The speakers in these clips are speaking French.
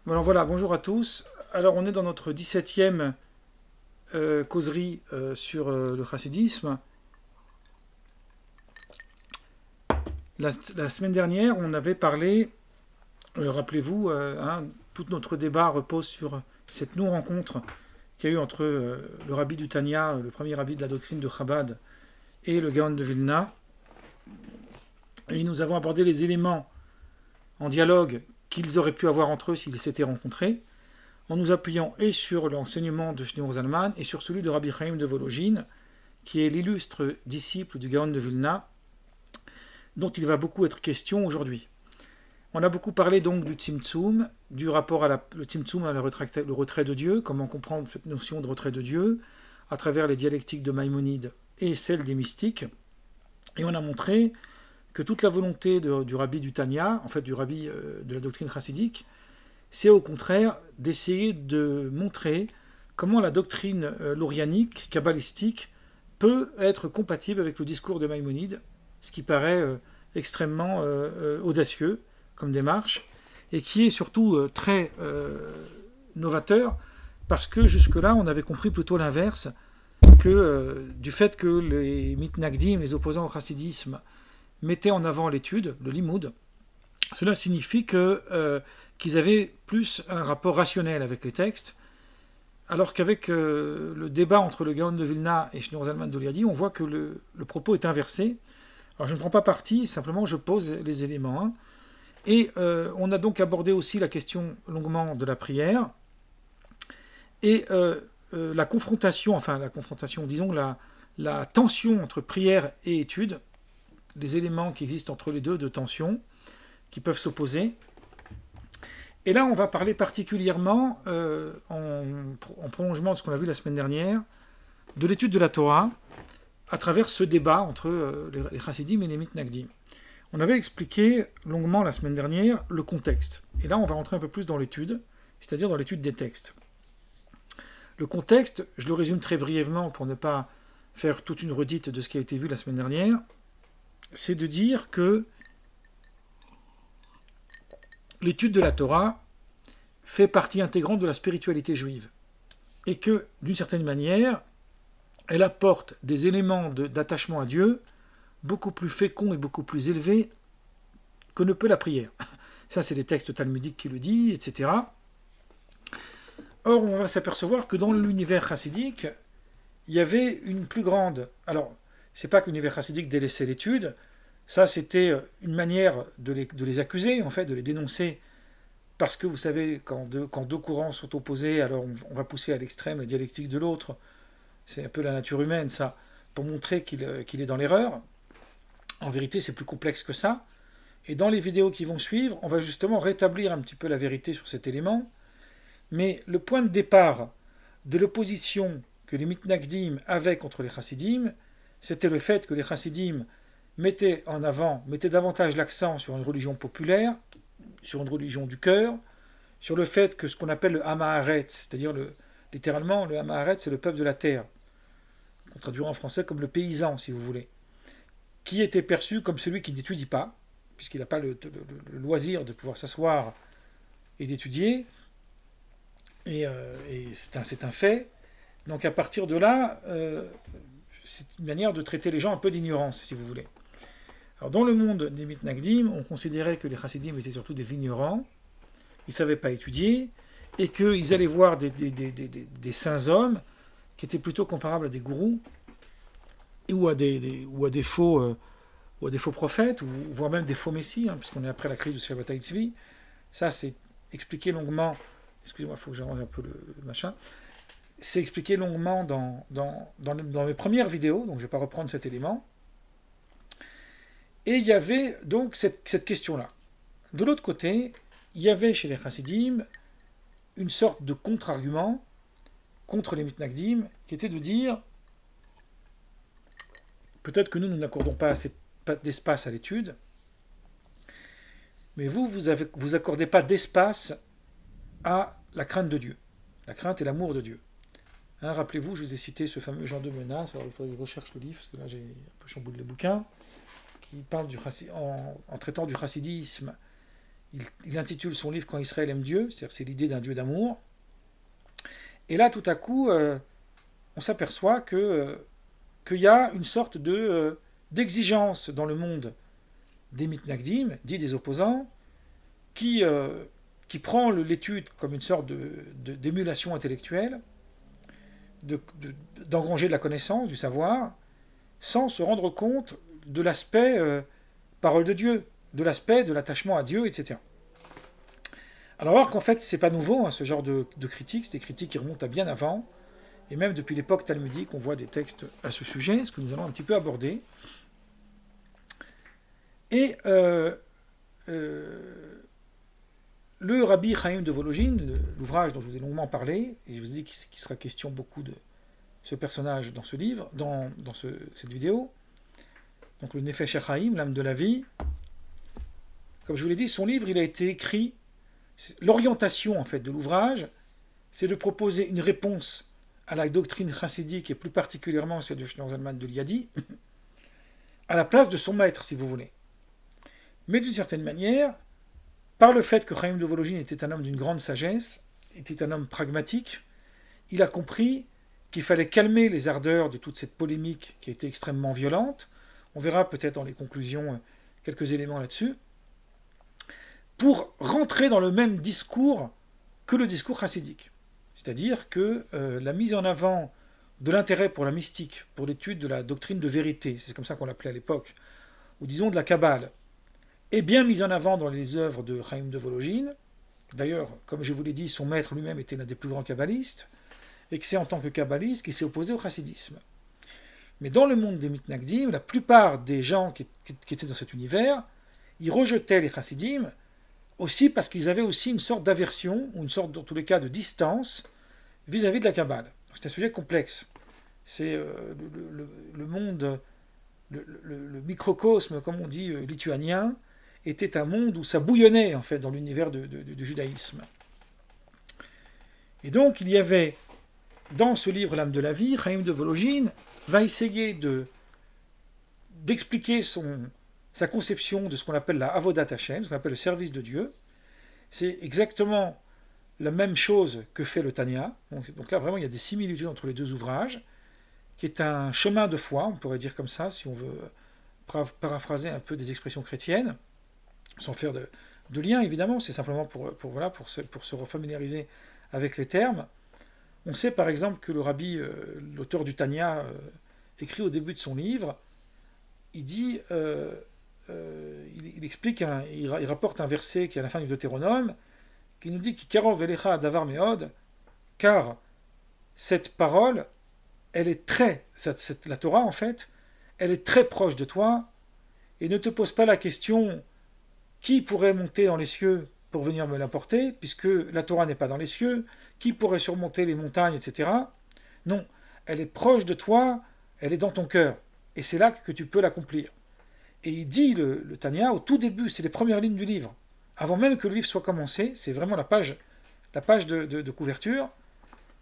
Alors voilà, bonjour à tous. Alors on est dans notre 17e causerie sur le chassidisme. La semaine dernière, on avait parlé, rappelez-vous, tout notre débat repose sur cette non-rencontre qu'il y a eu entre le rabbi du Tanya, le premier rabbi de la doctrine de Chabad, et le Gaon de Vilna. Et nous avons abordé les éléments en dialogue qu'ils auraient pu avoir entre eux s'ils s'étaient rencontrés, en nous appuyant et sur l'enseignement de Shneur Zalman et sur celui de Rabbi Chaim de Volojine, qui est l'illustre disciple du Gaon de Vilna, dont il va beaucoup être question aujourd'hui. On a beaucoup parlé donc du Tzimtzum, du rapport à le Tzimtzum à le retrait de Dieu, comment comprendre cette notion de retrait de Dieu, à travers les dialectiques de Maïmonide et celles des mystiques. Et on a montré que toute la volonté du rabbi du Tanya, en fait du rabbi de la doctrine chassidique, c'est au contraire d'essayer de montrer comment la doctrine laurianique, kabbalistique, peut être compatible avec le discours de Maïmonide, ce qui paraît extrêmement audacieux comme démarche, et qui est surtout très novateur, parce que jusque-là, on avait compris plutôt l'inverse, que du fait que les mitnagdim, les opposants au chassidisme, mettaient en avant l'étude, le limoud, cela signifie qu'ils avaient plus un rapport rationnel avec les textes, alors qu'avec le débat entre le Gaon de Vilna et Shneur Zalman de Liadi, on voit que le propos est inversé. Alors je ne prends pas parti, simplement je pose les éléments. Et on a donc abordé aussi la question longuement de la prière et la confrontation, disons la tension entre prière et étude, les éléments qui existent entre les deux de tension, qui peuvent s'opposer. Et là, on va parler particulièrement, en prolongement de ce qu'on a vu la semaine dernière, de l'étude de la Torah, à travers ce débat entre les chassidim et les mitnagdim. On avait expliqué longuement la semaine dernière le contexte. Et là, on va rentrer un peu plus dans l'étude, c'est-à-dire dans l'étude des textes. Le contexte, je le résume très brièvement pour ne pas faire toute une redite de ce qui a été vu la semaine dernière, c'est de dire que l'étude de la Torah fait partie intégrante de la spiritualité juive. Et que, d'une certaine manière, elle apporte des éléments d'attachement à Dieu beaucoup plus féconds et beaucoup plus élevés que ne peut la prière. Ça, c'est les textes talmudiques qui le disent, etc. Or, on va s'apercevoir que dans l'univers chassidique, il y avait une plus grande... Alors, c'est pas que l'univers chassidique délaissait l'étude, ça, c'était une manière de les accuser, en fait, de les dénoncer, parce que, vous savez, quand deux courants sont opposés, alors on va pousser à l'extrême la dialectique de l'autre. C'est un peu la nature humaine, ça, pour montrer qu'il est dans l'erreur. En vérité, c'est plus complexe que ça. Et dans les vidéos qui vont suivre, on va justement rétablir un petit peu la vérité sur cet élément. Mais le point de départ de l'opposition que les mitnagdim avaient contre les chassidim, c'était le fait que les chassidim mettaient davantage l'accent sur une religion populaire, sur une religion du cœur, sur le fait que ce qu'on appelle le Hamaharet, c'est-à-dire littéralement le Hamaharet, c'est le peuple de la terre, qu'on traduira en français comme le paysan, si vous voulez, qui était perçu comme celui qui n'étudie pas, puisqu'il n'a pas le loisir de pouvoir s'asseoir et d'étudier, et c'est un fait. Donc à partir de là, c'est une manière de traiter les gens un peu d'ignorance, si vous voulez. Alors dans le monde des mitnagdim, on considérait que les chassidim étaient surtout des ignorants, ils ne savaient pas étudier, et qu'ils allaient voir des saints hommes qui étaient plutôt comparables à des gourous, ou à des faux prophètes, ou voire même des faux messies, puisqu'on est après la crise du Shabbatai Tzvi. Ça, c'est expliqué longuement. Excusez-moi, il faut que j'arrange un peu le machin. C'est expliqué longuement dans mes premières vidéos, donc je ne vais pas reprendre cet élément. Et il y avait donc cette question-là. De l'autre côté, il y avait chez les chassidim une sorte de contre-argument contre les mitnagdim, qui était de dire peut-être que nous n'accordons pas assez d'espace à l'étude, mais vous accordez pas d'espace à la crainte de Dieu, la crainte et l'amour de Dieu. Rappelez-vous, je vous ai cité ce fameux Jean de Menas, alors il faudrait que je recherche le livre, parce que là j'ai un peu chamboulé le bouquin, qui parle en traitant du chassidisme, il intitule son livre « Quand Israël aime Dieu », c'est-à-dire c'est l'idée d'un Dieu d'amour. Et là, tout à coup, on s'aperçoit qu'il y a une sorte d'exigence dans le monde des mitnagdim, dit des opposants, qui prend l'étude comme une sorte d'émulation intellectuelle, d'engranger de la connaissance, du savoir, sans se rendre compte de l'aspect parole de Dieu, de l'aspect de l'attachement à Dieu, etc. Alors qu'en fait, c'est pas nouveau, hein, ce genre de critiques, c'est des critiques qui remontent à bien avant, et même depuis l'époque talmudique, on voit des textes à ce sujet, ce que nous allons un petit peu aborder. Et le Rabbi Chaim de Volojine, l'ouvrage dont je vous ai longuement parlé, et je vous ai dit qu'il sera question beaucoup de ce personnage dans ce livre, dans cette vidéo, donc le Nefesh HaChaim, l'âme de la vie, comme je vous l'ai dit, son livre, il a été écrit, l'orientation en fait de l'ouvrage, c'est de proposer une réponse à la doctrine chassidique, et plus particulièrement celle de Shneur Zalman de Liadi, à la place de son maître, si vous voulez. Mais d'une certaine manière, par le fait que Chaim de Volojine était un homme d'une grande sagesse, était un homme pragmatique, il a compris qu'il fallait calmer les ardeurs de toute cette polémique qui a été extrêmement violente. On verra peut-être dans les conclusions quelques éléments là-dessus, pour rentrer dans le même discours que le discours chassidique. C'est-à-dire que la mise en avant de l'intérêt pour la mystique, pour l'étude de la doctrine de vérité, c'est comme ça qu'on l'appelait à l'époque, ou disons de la Kabbale, est bien mise en avant dans les œuvres de Chaim de Volojine. D'ailleurs, comme je vous l'ai dit, son maître lui-même était l'un des plus grands kabbalistes, et que c'est en tant que kabbaliste qu'il s'est opposé au chassidisme. Mais dans le monde des mitnagdim, la plupart des gens qui étaient dans cet univers, ils rejetaient les chassidim, aussi parce qu'ils avaient aussi une sorte d'aversion, ou une sorte, dans tous les cas, de distance vis-à-vis de la Kabbale. C'est un sujet complexe. C'est le monde, le microcosme, comme on dit, lituanien, était un monde où ça bouillonnait, en fait, dans l'univers du judaïsme. Et donc, il y avait, dans ce livre, L'âme de la vie, Chaim de Volojine va essayer d'expliquer sa conception de ce qu'on appelle la Avodat Hashem, ce qu'on appelle le service de Dieu. C'est exactement la même chose que fait le Tanya. Donc là, vraiment, il y a des similitudes entre les deux ouvrages, qui est un chemin de foi, on pourrait dire comme ça, si on veut paraphraser un peu des expressions chrétiennes, sans faire de lien, évidemment, c'est simplement pour se refamiliariser avec les termes. On sait par exemple que le rabbi, l'auteur du Tanya, écrit au début de son livre, il dit, il explique, il rapporte un verset qui est à la fin du Deutéronome, qui nous dit Karov elecha davar meod, car cette parole, elle est la Torah en fait, elle est très proche de toi, et ne te pose pas la question qui pourrait monter dans les cieux pour venir me l'apporter, puisque la Torah n'est pas dans les cieux, qui pourrait surmonter les montagnes, etc. Non, elle est proche de toi, elle est dans ton cœur, et c'est là que tu peux l'accomplir. Et il dit, le Tanya, au tout début, c'est les premières lignes du livre, avant même que le livre soit commencé, c'est vraiment la page de couverture,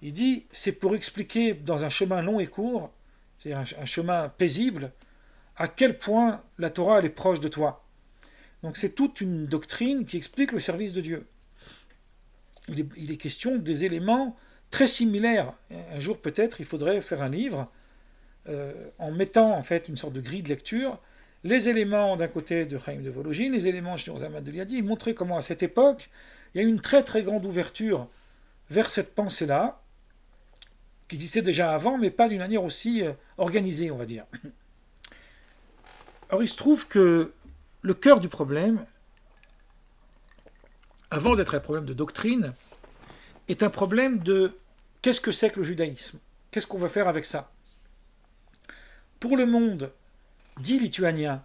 il dit, c'est pour expliquer dans un chemin long et court, c'est-à-dire un chemin paisible, à quel point la Torah elle est proche de toi. Donc c'est toute une doctrine qui explique le service de Dieu. Il est question des éléments très similaires. Un jour peut-être il faudrait faire un livre en mettant en fait une sorte de grille de lecture, les éléments d'un côté de Chaim de Volojine, les éléments de Shneur Zalman de Liadi, et montrer comment à cette époque il y a une très très grande ouverture vers cette pensée-là, qui existait déjà avant, mais pas d'une manière aussi organisée, on va dire. Alors il se trouve que le cœur du problème, avant d'être un problème de doctrine, est un problème de qu'est-ce que c'est que le judaïsme ? Qu'est-ce qu'on va faire avec ça ? Pour le monde dit lituanien,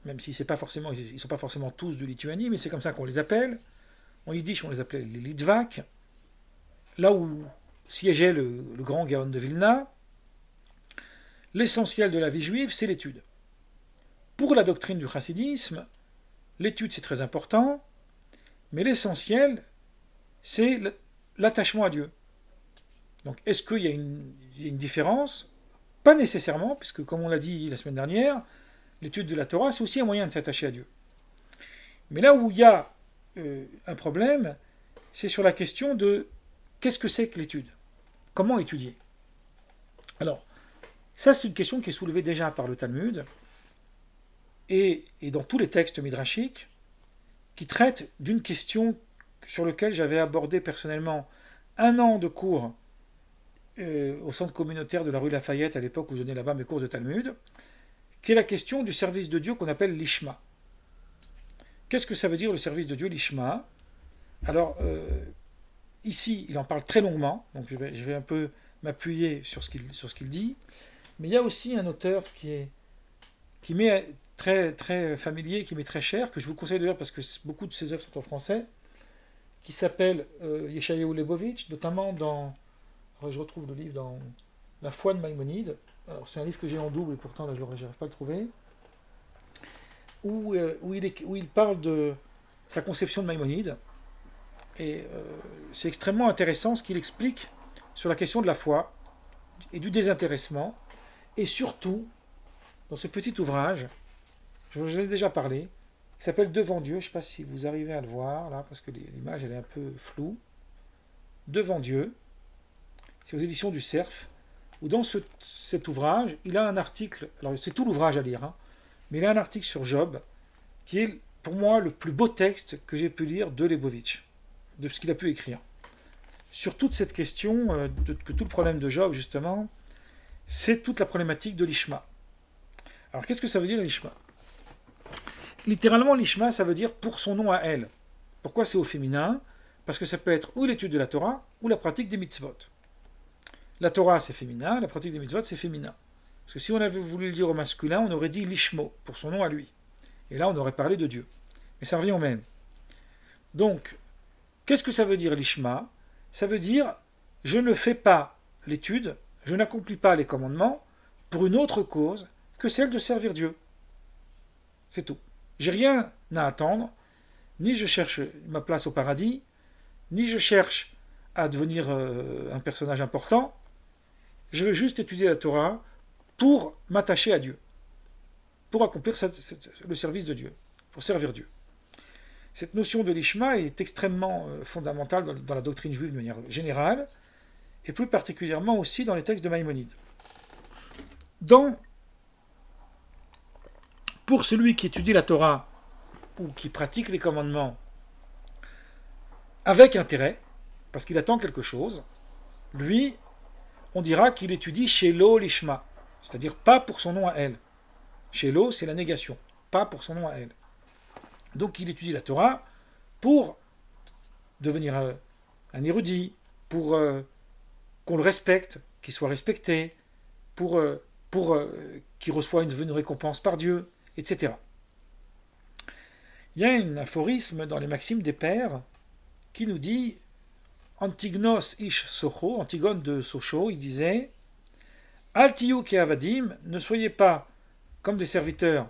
même si ils ne sont pas forcément tous de Lituanie, mais c'est comme ça qu'on les appelle, en yiddish on les appelait les Litvaks, là où siégeait le grand Gaon de Vilna, l'essentiel de la vie juive, c'est l'étude. Pour la doctrine du chassidisme, l'étude c'est très important, mais l'essentiel c'est l'attachement à Dieu. Donc est-ce qu'il y a une différence ? Pas nécessairement, puisque comme on l'a dit la semaine dernière, l'étude de la Torah c'est aussi un moyen de s'attacher à Dieu. Mais là où il y a un problème, c'est sur la question de qu'est-ce que c'est que l'étude? Comment étudier? Alors, ça c'est une question qui est soulevée déjà par le Talmud et dans tous les textes midrashiques qui traitent d'une question sur laquelle j'avais abordé personnellement un an de cours au centre communautaire de la rue Lafayette à l'époque où je donnais là-bas mes cours de Talmud, qui est la question du service de Dieu qu'on appelle l'Ishma. Qu'est-ce que ça veut dire le service de Dieu, l'Ishma? Alors, ici, il en parle très longuement, donc je vais un peu m'appuyer sur ce qu'il dit, mais il y a aussi un auteur qui m'est très, très familier, qui m'est très cher, que je vous conseille de lire parce que beaucoup de ses œuvres sont en français, qui s'appelle Yeshayahu Lebovitch, notamment dans... Alors, je retrouve le livre dans La foi de Maïmonide. Alors, c'est un livre que j'ai en double et pourtant, là, je n'arrive pas à le trouver. Où il parle de sa conception de Maïmonide. Et c'est extrêmement intéressant ce qu'il explique sur la question de la foi et du désintéressement. Et surtout, dans ce petit ouvrage, je vous en ai déjà parlé, qui s'appelle Devant Dieu. Je ne sais pas si vous arrivez à le voir, là, parce que l'image elle est un peu floue. Devant Dieu, c'est aux éditions du Cerf, où dans cet ouvrage, il a un article, alors c'est tout l'ouvrage à lire, hein, mais il a un article sur Job, qui est pour moi le plus beau texte que j'ai pu lire de Lebovitch, de ce qu'il a pu écrire. Sur toute cette question, que tout le problème de Job, justement, c'est toute la problématique de l'Ishma. Alors qu'est-ce que ça veut dire l'Ishma? Littéralement, l'Ishma, ça veut dire pour son nom à elle. Pourquoi c'est au féminin? Parce que ça peut être ou l'étude de la Torah, ou la pratique des mitzvot. La Torah, c'est féminin, la pratique des mitzvot, c'est féminin. Parce que si on avait voulu le dire au masculin, on aurait dit l'Ishmo, pour son nom à lui. Et là, on aurait parlé de Dieu. Mais ça revient au même. Donc, qu'est-ce que ça veut dire l'Ishma? Ça veut dire, je ne fais pas l'étude, je n'accomplis pas les commandements pour une autre cause que celle de servir Dieu. C'est tout. J'ai rien à attendre, ni je cherche ma place au paradis, ni je cherche à devenir un personnage important. Je veux juste étudier la Torah pour m'attacher à Dieu, pour accomplir le service de Dieu, pour servir Dieu. Cette notion de l'Ishma est extrêmement fondamentale dans la doctrine juive de manière générale, et plus particulièrement aussi dans les textes de Maïmonide. Pour celui qui étudie la Torah ou qui pratique les commandements avec intérêt, parce qu'il attend quelque chose, lui, on dira qu'il étudie Shelo l'Ishma, c'est-à-dire pas pour son nom à elle. Shelo, c'est la négation, pas pour son nom à elle. Donc il étudie la Torah pour devenir un érudit, pour qu'on le respecte, qu'il soit respecté, pour qu'il reçoive une récompense par Dieu, etc. Il y a un aphorisme dans les Maximes des Pères qui nous dit Antignos ish Socho, Antigone de Socho, il disait Altiyu ke avadim, ne soyez pas comme des serviteurs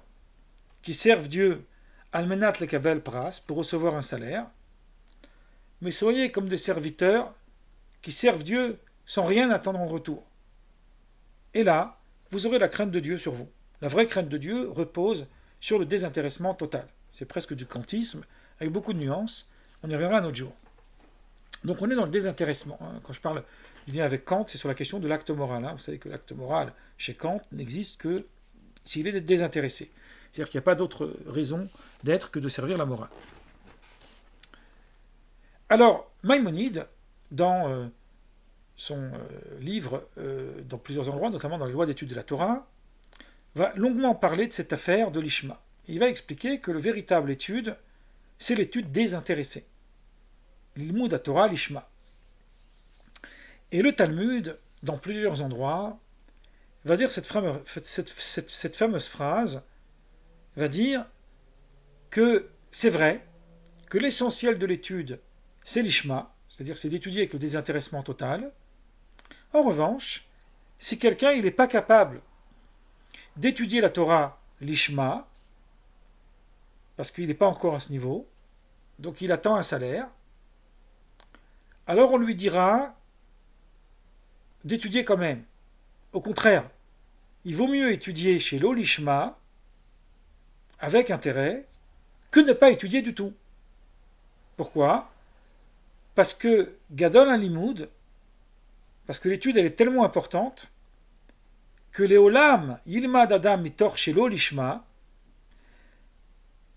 qui servent Dieu almenat lekabel pras, pour recevoir un salaire, mais soyez comme des serviteurs qui servent Dieu sans rien attendre en retour. Et là, vous aurez la crainte de Dieu sur vous. La vraie crainte de Dieu repose sur le désintéressement total. C'est presque du kantisme, avec beaucoup de nuances. On y reviendra un autre jour. Donc on est dans le désintéressement. Quand je parle du lien avec Kant, c'est sur la question de l'acte moral. Vous savez que l'acte moral, chez Kant, n'existe que s'il est désintéressé. C'est-à-dire qu'il n'y a pas d'autre raison d'être que de servir la morale. Alors, Maïmonide, dans son livre, dans plusieurs endroits, notamment dans les lois d'étude de la Torah, va longuement parler de cette affaire de l'Ishma. Il va expliquer que le véritable étude, c'est l'étude désintéressée. L'ilmud à Torah, l'Ishma. Et le Talmud, dans plusieurs endroits, va dire cette fameuse phrase, va dire que c'est vrai, que l'essentiel de l'étude, c'est l'Ishma, c'est-à-dire c'est d'étudier avec le désintéressement total. En revanche, si quelqu'un n'est pas capable d'étudier la Torah, l'Ishma, parce qu'il n'est pas encore à ce niveau, donc il attend un salaire, alors on lui dira d'étudier quand même. Au contraire, il vaut mieux étudier chez l'Ishma avec intérêt que ne pas étudier du tout. Pourquoi? Parce que Gadol Limoud, parce que l'étude elle est tellement importante que Léolam, Yilmad Adam Mitor Shelo Lishma,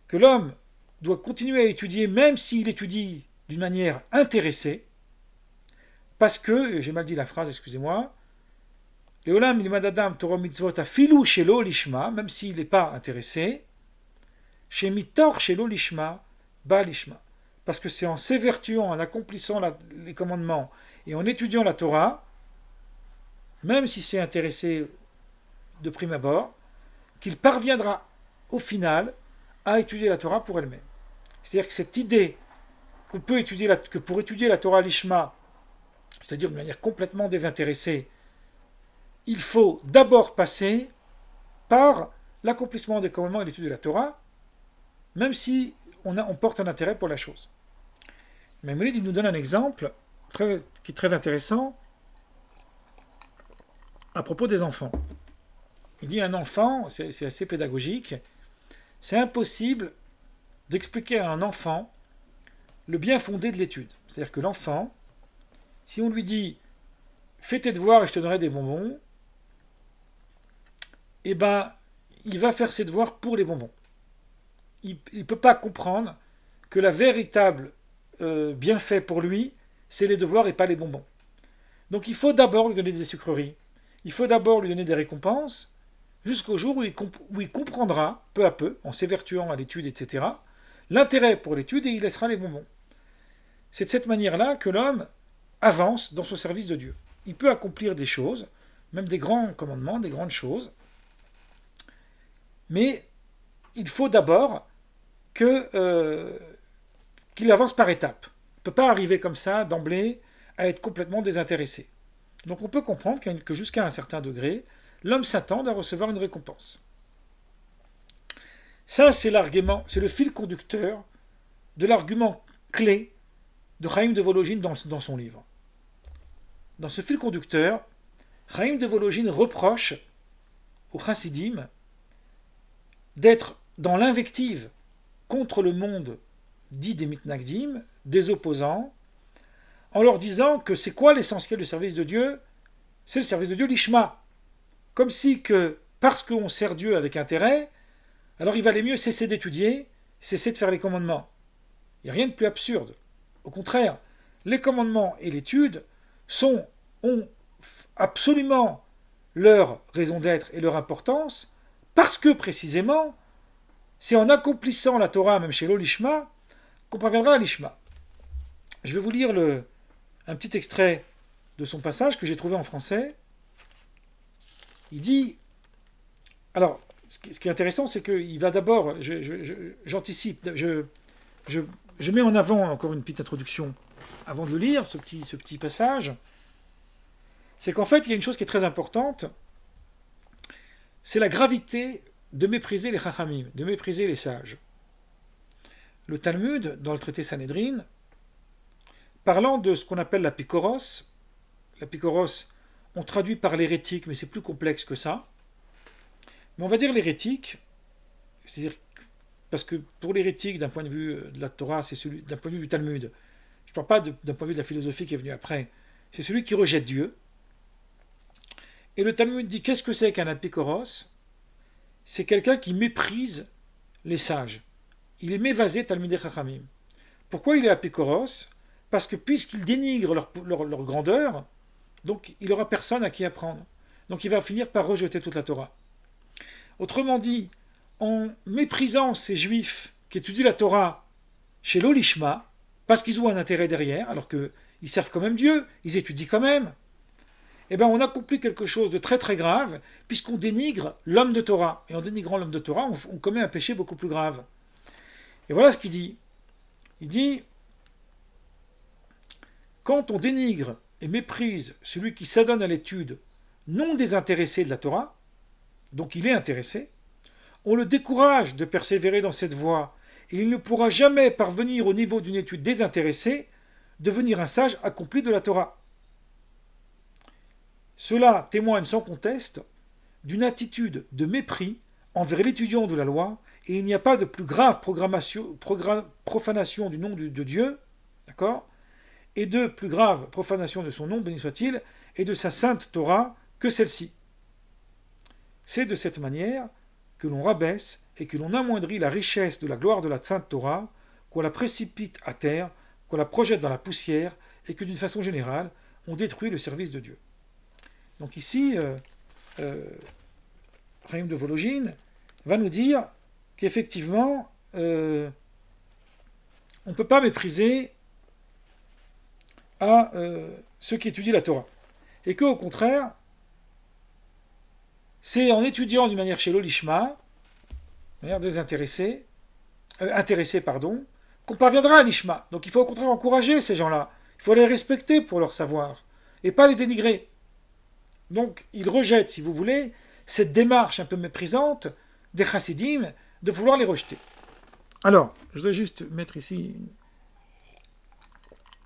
que l'homme doit continuer à étudier même s'il étudie d'une manière intéressée, parce que, j'ai mal dit la phrase, excusez-moi, Léolam Yilmad Adam Torah Mitzvot Afilu Shelo Lishma, même s'il n'est pas intéressé, chez Mitor Shelo Lishma, Ba Lishma. Parce que c'est en s'évertuant, en accomplissant les commandements et en étudiant la Torah, même si c'est intéressé de prime abord, qu'il parviendra au final à étudier la Torah pour elle-même. C'est-à-dire que cette idée qu'on peut étudier que pour étudier la Torah Lishma, c'est-à-dire de manière complètement désintéressée, il faut d'abord passer par l'accomplissement des commandements et l'étude de la Torah, même si on porte un intérêt pour la chose. Maïmonide, il nous donne un exemple qui est très intéressant à propos des enfants. Il dit un enfant, c'est assez pédagogique, c'est impossible d'expliquer à un enfant le bien fondé de l'étude. C'est-à-dire que l'enfant, si on lui dit fais tes devoirs et je te donnerai des bonbons, eh ben, il va faire ses devoirs pour les bonbons. Il ne peut pas comprendre que la véritable bienfait pour lui, c'est les devoirs et pas les bonbons. Donc il faut d'abord lui donner des sucreries, il faut d'abord lui donner des récompenses, jusqu'au jour où il comprendra, peu à peu, en s'évertuant à l'étude, etc., l'intérêt pour l'étude et il laissera les bonbons. C'est de cette manière-là que l'homme avance dans son service de Dieu. Il peut accomplir des choses, même des grands commandements, des grandes choses, mais il faut d'abord qu'il avance par étapes. Il ne peut pas arriver comme ça, d'emblée, à être complètement désintéressé. Donc on peut comprendre que jusqu'à un certain degré, l'homme s'attend à recevoir une récompense. Ça, c'est l'argument, c'est le fil conducteur de l'argument clé de Chaim de Volojine dans son livre. Dans ce fil conducteur, Chaim de Volojine reproche aux chassidim d'être dans l'invective contre le monde dit des mitnagdim, des opposants, en leur disant que c'est quoi l'essentiel du service de Dieu? C'est le service de Dieu l'ishma. Comme si que, parce qu'on sert Dieu avec intérêt, alors il valait mieux cesser d'étudier, cesser de faire les commandements. Il n'y a rien de plus absurde. Au contraire, les commandements et l'étude ont absolument leur raison d'être et leur importance, parce que précisément, c'est en accomplissant la Torah, même chez l'Olishma, qu'on parviendra à l'Ishma. Je vais vous lire un petit extrait de son passage que j'ai trouvé en français. Il dit... Alors, ce qui est intéressant, c'est qu'il va d'abord... J'anticipe, je mets en avant encore une petite introduction avant de le lire, ce petit passage. C'est qu'en fait, il y a une chose qui est très importante, c'est la gravité de mépriser les chachamim, de mépriser les sages. Le Talmud, dans le traité Sanhedrin, parlant de ce qu'on appelle la pikoros, on traduit par l'hérétique, mais c'est plus complexe que ça. Mais on va dire l'hérétique, c'est-à-dire, parce que pour l'hérétique, d'un point de vue de la Torah, c'est celui, d'un point de vue du Talmud, je ne parle pas d'un point de vue de la philosophie qui est venue après, c'est celui qui rejette Dieu. Et le Talmud dit, qu'est-ce que c'est qu'un apikoros? C'est quelqu'un qui méprise les sages. Il est mévasé Talmidei Chachamim. Pourquoi il est apikoros? Parce que puisqu'il dénigre leur grandeur, donc il n'aura personne à qui apprendre. Donc il va finir par rejeter toute la Torah. Autrement dit, en méprisant ces juifs qui étudient la Torah chez l'Olishma, parce qu'ils ont un intérêt derrière, alors qu'ils servent quand même Dieu, ils étudient quand même, eh bien on accomplit quelque chose de très très grave, puisqu'on dénigre l'homme de Torah. Et en dénigrant l'homme de Torah, on commet un péché beaucoup plus grave. Et voilà ce qu'il dit. Il dit, quand on dénigre et méprise celui qui s'adonne à l'étude non désintéressé de la Torah, donc il est intéressé, on le décourage de persévérer dans cette voie, et il ne pourra jamais parvenir au niveau d'une étude désintéressée, devenir un sage accompli de la Torah. Cela témoigne sans conteste d'une attitude de mépris envers l'étudiant de la loi, et il n'y a pas de plus grave profanation du nom de Dieu d'accord? Et de plus grave profanation de son nom, béni soit-il, et de sa sainte Torah que celle-ci. C'est de cette manière que l'on rabaisse et que l'on amoindrit la richesse de la gloire de la sainte Torah, qu'on la précipite à terre, qu'on la projette dans la poussière, et que d'une façon générale, on détruit le service de Dieu. Donc ici, Chaim de Volojine va nous dire qu'effectivement, on ne peut pas mépriser à ceux qui étudient la Torah. Et qu'au contraire, c'est en étudiant d'une manière chez l'Olishma, de manière désintéressée, qu'on parviendra à l'Ishma. Donc il faut au contraire encourager ces gens-là. Il faut les respecter pour leur savoir, et pas les dénigrer. Donc il rejette, si vous voulez, cette démarche un peu méprisante des chassidim de vouloir les rejeter. Alors, je voudrais juste mettre ici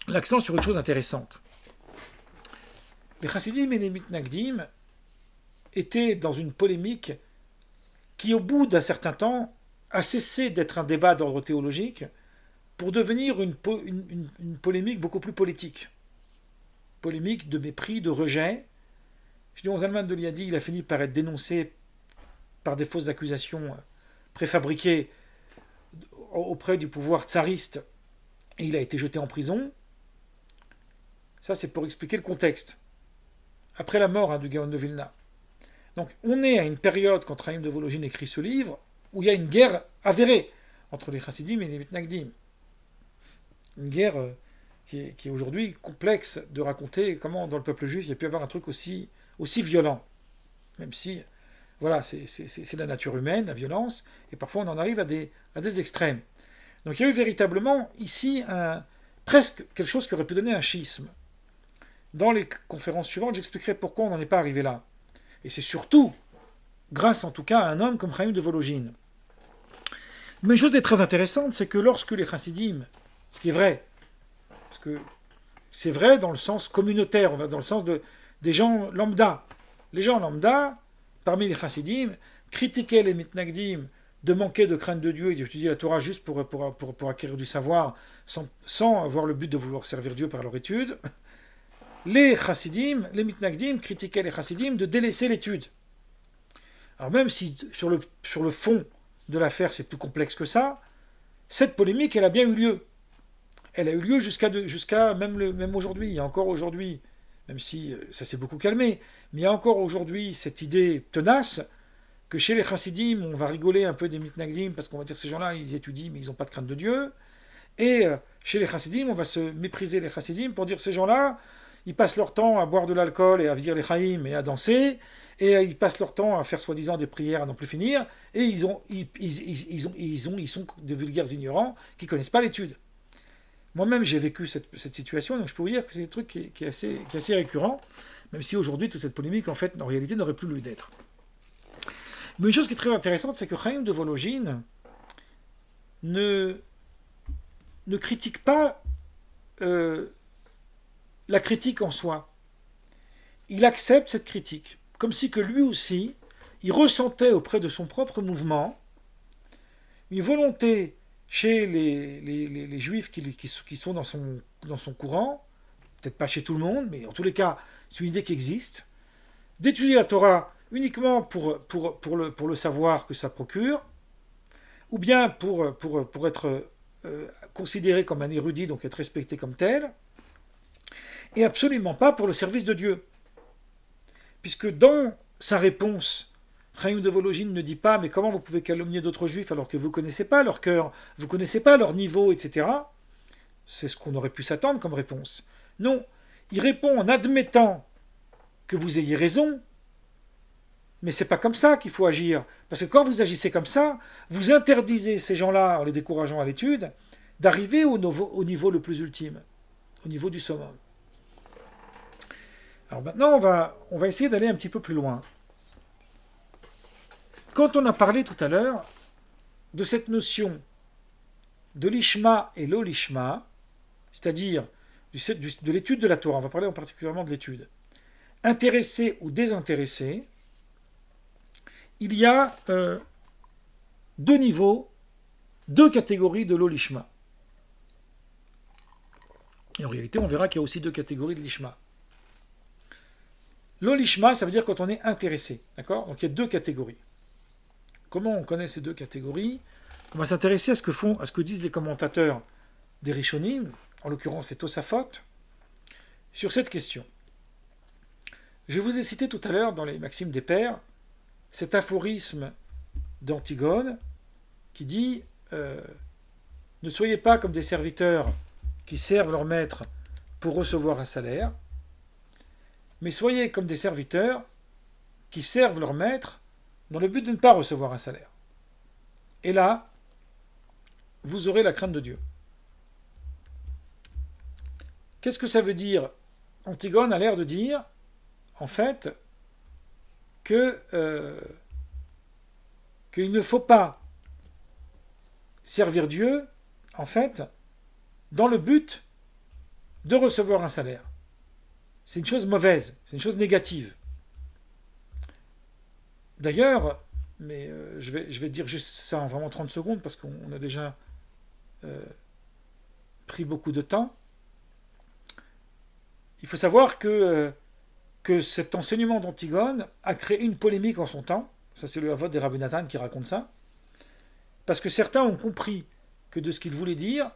l'accent sur une chose intéressante. Les chassidim et les mitnagdim étaient dans une polémique qui, au bout d'un certain temps, a cessé d'être un débat d'ordre théologique pour devenir une polémique beaucoup plus politique. Polémique de mépris, de rejet. Shlomo Zalman de Liadi, il a fini par être dénoncé par des fausses accusations préfabriquées auprès du pouvoir tsariste et il a été jeté en prison. Ça, c'est pour expliquer le contexte. Après la mort du Gaon de Vilna. Donc, on est à une période, quand Chaim de Volojine écrit ce livre, où il y a une guerre avérée entre les chassidim et les mitnagdim. Une guerre qui est aujourd'hui complexe de raconter comment, dans le peuple juif, il y a pu avoir un truc aussi violent. Même si, voilà, c'est la nature humaine, la violence, et parfois on en arrive à des extrêmes. Donc il y a eu véritablement ici presque quelque chose qui aurait pu donner un schisme. Dans les conférences suivantes, j'expliquerai pourquoi on n'en est pas arrivé là. Et c'est surtout grâce en tout cas à un homme comme Chaim de Volojine. Mais une chose qui est très intéressante, c'est que lorsque les chassidim, ce qui est vrai, parce que c'est vrai dans le sens communautaire, on va dans le sens des gens lambda. Les gens lambda, parmi les chassidim, critiquaient les mitnagdim de manquer de crainte de Dieu et d'étudier la Torah juste pour acquérir du savoir sans avoir le but de vouloir servir Dieu par leur étude. Les chassidim, les mitnagdim critiquaient les chassidim de délaisser l'étude. Alors même si sur le fond de l'affaire c'est plus complexe que ça, cette polémique elle a bien eu lieu. Elle a eu lieu jusqu'à même aujourd'hui. Il y a encore aujourd'hui, même si ça s'est beaucoup calmé, mais il y a encore aujourd'hui cette idée tenace que chez les chassidim, on va rigoler un peu des mitnagdim parce qu'on va dire ces gens-là, ils étudient mais ils n'ont pas de crainte de Dieu. Et chez les chassidim, on va se mépriser les chassidim pour dire ces gens-là, ils passent leur temps à boire de l'alcool et à vivre les chaïm et à danser, et ils passent leur temps à faire soi-disant des prières à n'en plus finir, et ils sont des vulgaires ignorants qui ne connaissent pas l'étude. Moi-même, j'ai vécu cette situation, donc je peux vous dire que c'est un truc qui est assez récurrent, même si aujourd'hui, toute cette polémique, en fait, en réalité, n'aurait plus lieu d'être. Mais une chose qui est très intéressante, c'est que Chaim de Volojine ne critique pas la critique en soi. Il accepte cette critique, comme si que lui aussi, il ressentait auprès de son propre mouvement une volonté chez les juifs qui sont dans son courant, peut-être pas chez tout le monde, mais en tous les cas, c'est une idée qui existe, d'étudier la Torah uniquement pour le savoir que ça procure, ou bien pour être considéré comme un érudit, donc être respecté comme tel, et absolument pas pour le service de Dieu. Puisque dans sa réponse, Chaim de Volojine ne dit pas « mais comment vous pouvez calomnier d'autres juifs alors que vous ne connaissez pas leur cœur, vous ne connaissez pas leur niveau, etc. » C'est ce qu'on aurait pu s'attendre comme réponse. Non, il répond en admettant que vous ayez raison, mais c'est pas comme ça qu'il faut agir. Parce que quand vous agissez comme ça, vous interdisez ces gens-là, en les décourageant à l'étude, d'arriver au niveau le plus ultime, au niveau du summum. Alors maintenant, on va essayer d'aller un petit peu plus loin. Quand on a parlé tout à l'heure de cette notion de l'ishma et l'olishma, c'est-à-dire de l'étude de la Torah, on va parler en particulièrement de l'étude, intéressé ou désintéressé, il y a deux niveaux, deux catégories de l'olishma. Et en réalité, on verra qu'il y a aussi deux catégories de lishma. L'olishma, ça veut dire quand on est intéressé. D'accord? Donc il y a deux catégories. Comment on connaît ces deux catégories? On va s'intéresser à ce que disent les commentateurs des Rishonim, en l'occurrence c'est Tosafot, sur cette question. Je vous ai cité tout à l'heure dans les Maximes des Pères cet aphorisme d'Antigone qui dit ne soyez pas comme des serviteurs qui servent leur maître pour recevoir un salaire, mais soyez comme des serviteurs qui servent leur maître dans le but de ne pas recevoir un salaire. Et là, vous aurez la crainte de Dieu. Qu'est-ce que ça veut dire? Antigone a l'air de dire, en fait, qu'il ne faut pas servir Dieu, en fait, dans le but de recevoir un salaire. C'est une chose mauvaise, c'est une chose négative. D'ailleurs, mais je vais dire juste ça en vraiment 30 secondes parce qu'on a déjà pris beaucoup de temps. Il faut savoir que cet enseignement d'Antigone a créé une polémique en son temps. Ça, c'est le Havot des Rabbi Nathan qui raconte ça. Parce que certains ont compris que de ce qu'il voulait dire,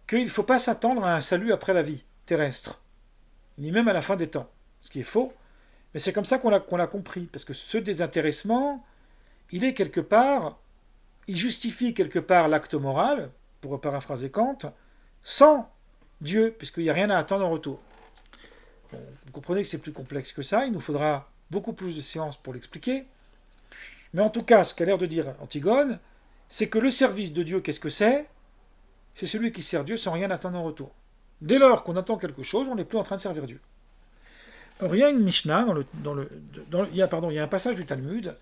qu'il ne faut pas s'attendre à un salut après la vie terrestre, ni même à la fin des temps. Ce qui est faux. Mais c'est comme ça qu'on l'a compris. Parce que ce désintéressement, il est quelque part, il justifie quelque part l'acte moral, pour paraphraser Kant, sans Dieu, puisqu'il n'y a rien à attendre en retour. Bon, vous comprenez que c'est plus complexe que ça, il nous faudra beaucoup plus de séances pour l'expliquer. Mais en tout cas, ce qu'a l'air de dire Antigone, c'est que le service de Dieu, qu'est-ce que c'est? C'est celui qui sert Dieu sans rien attendre en retour. Dès lors qu'on attend quelque chose, on n'est plus en train de servir Dieu. Or, il y a une Mishnah, il y a un passage du Talmud,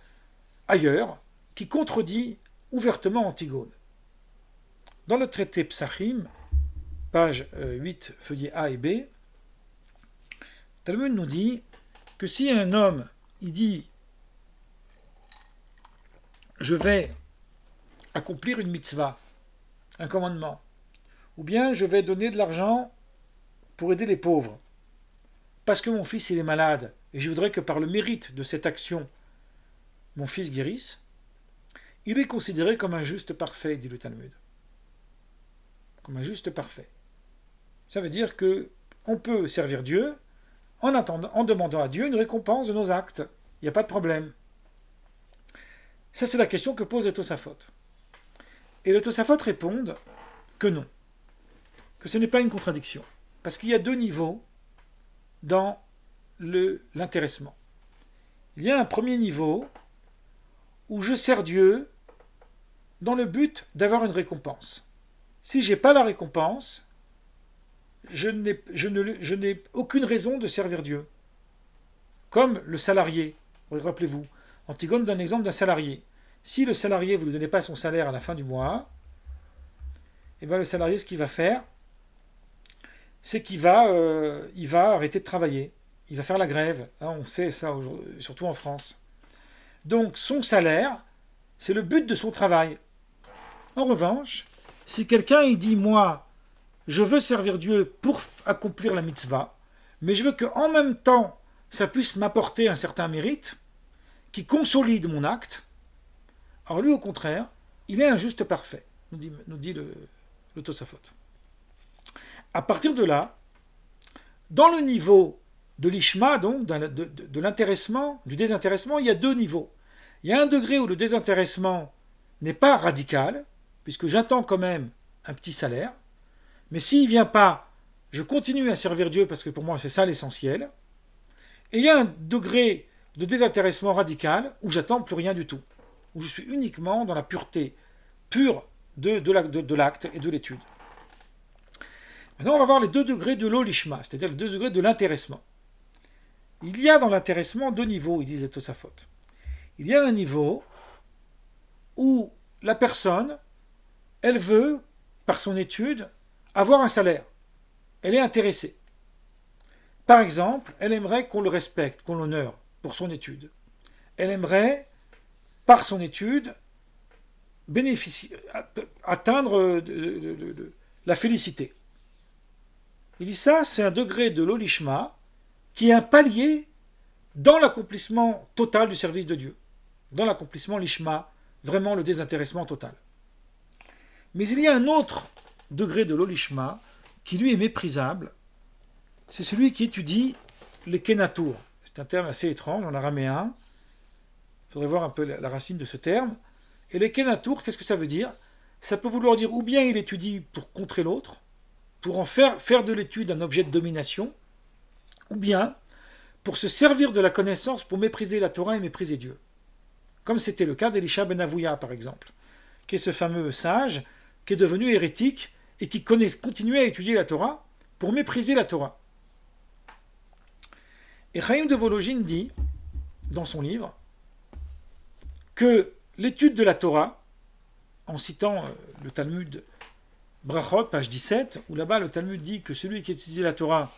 ailleurs, qui contredit ouvertement Antigone. Dans le traité Psachim, page 8, feuillet A et B, Talmud nous dit que si un homme, il dit « je vais accomplir une mitzvah, un commandement, ou bien je vais donner de l'argent pour aider les pauvres, parce que mon fils il est malade, et je voudrais que par le mérite de cette action, mon fils guérisse », il est considéré comme un juste parfait, dit le Talmud. Comme un juste parfait. Ça veut dire que on peut servir Dieu en demandant à Dieu une récompense de nos actes. Il n'y a pas de problème. Ça, c'est la question que pose les Tosafot. Et les Tosafot répondent que non. Que ce n'est pas une contradiction. Parce qu'il y a deux niveaux dans l'intéressement. Il y a un premier niveau où je sers Dieu dans le but d'avoir une récompense. Si je n'ai pas la récompense, je n'ai aucune raison de servir Dieu. Comme le salarié. Rappelez-vous, Antigone donne l'exemple d'un salarié. Si le salarié, vous ne lui donnez pas son salaire à la fin du mois, et bien le salarié, ce qu'il va faire, c'est qu'il va arrêter de travailler. Il va faire la grève. On sait ça, surtout en France. Donc, son salaire, c'est le but de son travail. En revanche, si quelqu'un il dit, moi, je veux servir Dieu pour accomplir la mitzvah, mais je veux qu'en même temps, ça puisse m'apporter un certain mérite, qui consolide mon acte, alors lui, au contraire, il est un juste parfait, nous dit le Tosafot. À partir de là, dans le niveau de l'ishma, donc de l'intéressement, du désintéressement, il y a deux niveaux. Il y a un degré où le désintéressement n'est pas radical, puisque j'attends quand même un petit salaire, mais s'il ne vient pas, je continue à servir Dieu, parce que pour moi c'est ça l'essentiel. Et il y a un degré de désintéressement radical où j'attends plus rien du tout, où je suis uniquement dans la pureté pure de l'acte et de l'étude. Maintenant, on va voir les deux degrés de l'olishma, c'est-à-dire les deux degrés de l'intéressement. Il y a dans l'intéressement deux niveaux, ils disent les Tosafot. Il y a un niveau où la personne, elle veut, par son étude, avoir un salaire. Elle est intéressée. Par exemple, elle aimerait qu'on le respecte, qu'on l'honore pour son étude. Elle aimerait, par son étude, atteindre la félicité. Il dit ça, c'est un degré de l'olishma qui est un palier dans l'accomplissement total du service de Dieu. Dans l'accomplissement lishma, vraiment le désintéressement total. Mais il y a un autre degré de l'olishma qui lui est méprisable. C'est celui qui étudie les kenatour. C'est un terme assez étrange en araméen. Il faudrait voir un peu la racine de ce terme. Et les kenatour, qu'est-ce que ça veut dire? Ça peut vouloir dire ou bien il étudie pour contrer l'autre, pour en faire de l'étude un objet de domination, ou bien pour se servir de la connaissance pour mépriser la Torah et mépriser Dieu. Comme c'était le cas d'Elisha ben Avouya, par exemple, qui est ce fameux sage qui est devenu hérétique et qui continuait à étudier la Torah pour mépriser la Torah. Et Chaim de Volojine dit, dans son livre, que l'étude de la Torah, en citant le Talmud Brachot, page 17, où là-bas le Talmud dit que celui qui étudie la Torah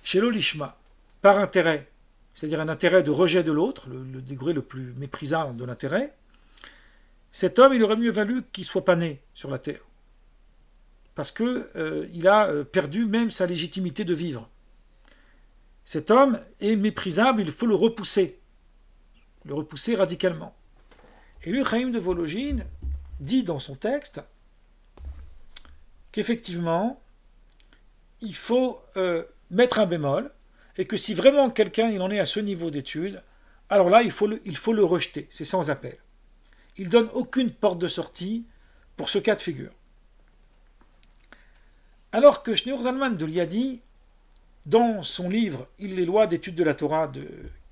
chez l'olishma, par intérêt, c'est-à-dire un intérêt de rejet de l'autre, le degré le plus méprisable de l'intérêt, cet homme, il aurait mieux valu qu'il ne soit pas né sur la terre. Parce qu'il a perdu même sa légitimité de vivre. Cet homme est méprisable, il faut le repousser radicalement. Et lui, Chaim de Volojine, dit dans son texte qu'effectivement, il faut mettre un bémol, et que si vraiment quelqu'un il en est à ce niveau d'étude, alors là, il faut le rejeter, c'est sans appel. Il ne donne aucune porte de sortie pour ce cas de figure. Alors que Shneur Zalman de Liadi, dans son livre « Il les lois d'étude de la Torah »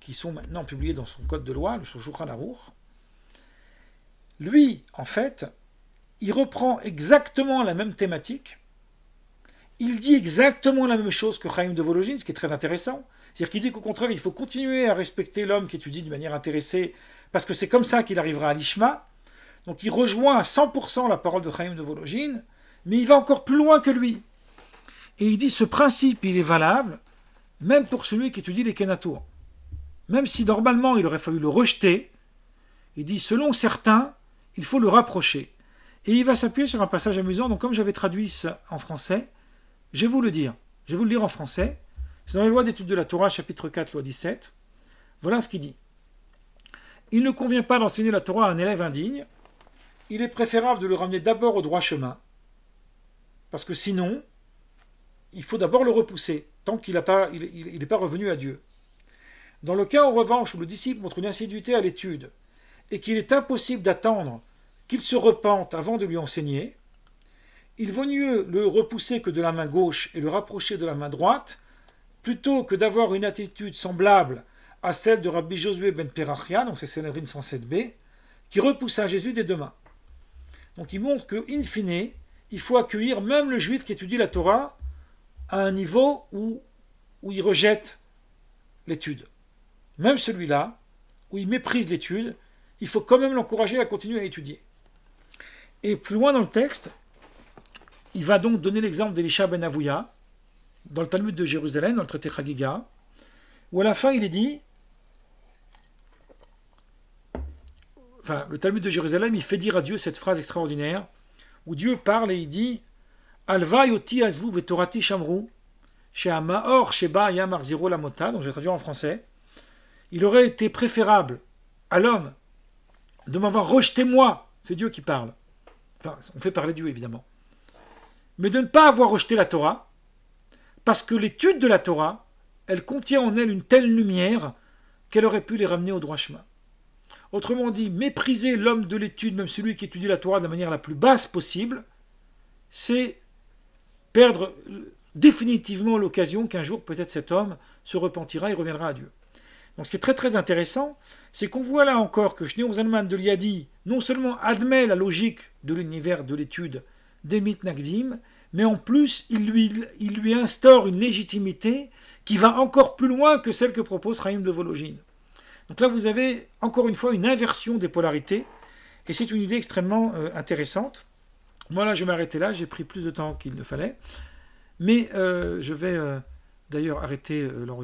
qui sont maintenant publiées dans son code de loi, le Shulchan Aruch, lui, en fait, il reprend exactement la même thématique, il dit exactement la même chose que Chaim de Volojine, ce qui est très intéressant. C'est-à-dire qu'il dit qu'au contraire, il faut continuer à respecter l'homme qui étudie de manière intéressée, parce que c'est comme ça qu'il arrivera à l'Ishma. Donc il rejoint à 100% la parole de Chaim de Volojine, mais il va encore plus loin que lui. Et il dit ce principe, il est valable, même pour celui qui étudie les Kenatour. Même si normalement il aurait fallu le rejeter, il dit selon certains, il faut le rapprocher. Et il va s'appuyer sur un passage amusant, donc comme j'avais traduit ça en français, je vais vous le dire. Je vais vous le lire en français. C'est dans les lois d'étude de la Torah, chapitre 4, loi 17. Voilà ce qu'il dit. Il ne convient pas d'enseigner la Torah à un élève indigne. Il est préférable de le ramener d'abord au droit chemin. Parce que sinon, il faut d'abord le repousser, tant qu'il n'est pas revenu à Dieu. Dans le cas, en revanche, où le disciple montre une assiduité à l'étude, et qu'il est impossible d'attendre qu'il se repente avant de lui enseigner, il vaut mieux le repousser que de la main gauche et le rapprocher de la main droite, plutôt que d'avoir une attitude semblable à celle de Rabbi Josué ben Perachia, donc c'est Sanhedrin 107b, qui repoussa Jésus des deux mains. Donc il montre que, in fine, il faut accueillir même le juif qui étudie la Torah à un niveau où il rejette l'étude. Même celui-là, où il méprise l'étude, il faut quand même l'encourager à continuer à étudier. Et plus loin dans le texte, il va donc donner l'exemple d'Elisha ben Avouya, dans le Talmud de Jérusalem, dans le traité Chagiga, où à la fin il est dit, le Talmud de Jérusalem, il fait dire à Dieu cette phrase extraordinaire, où Dieu parle et il dit, Alva yoti azvu vetorati shamru, she'amaor sheba yam arziro lamota, donc je vais traduire en français, il aurait été préférable à l'homme de m'avoir rejeté moi, c'est Dieu qui parle, enfin on fait parler Dieu évidemment, mais de ne pas avoir rejeté la Torah, parce que l'étude de la Torah, elle contient en elle une telle lumière qu'elle aurait pu les ramener au droit chemin. Autrement dit, mépriser l'homme de l'étude, même celui qui étudie la Torah de la manière la plus basse possible, c'est perdre définitivement l'occasion qu'un jour peut-être cet homme se repentira et reviendra à Dieu. Donc ce qui est très très intéressant, c'est qu'on voit là encore que Shneur Zalman de Liadi non seulement admet la logique de l'univers de l'étude des mitnagdim, mais en plus il lui instaure une légitimité qui va encore plus loin que celle que propose Chaim de Volojine. Donc là vous avez encore une fois une inversion des polarités, et c'est une idée extrêmement intéressante. Moi là je vais m'arrêter là, j'ai pris plus de temps qu'il ne fallait, mais je vais d'ailleurs arrêter l'enregistrement.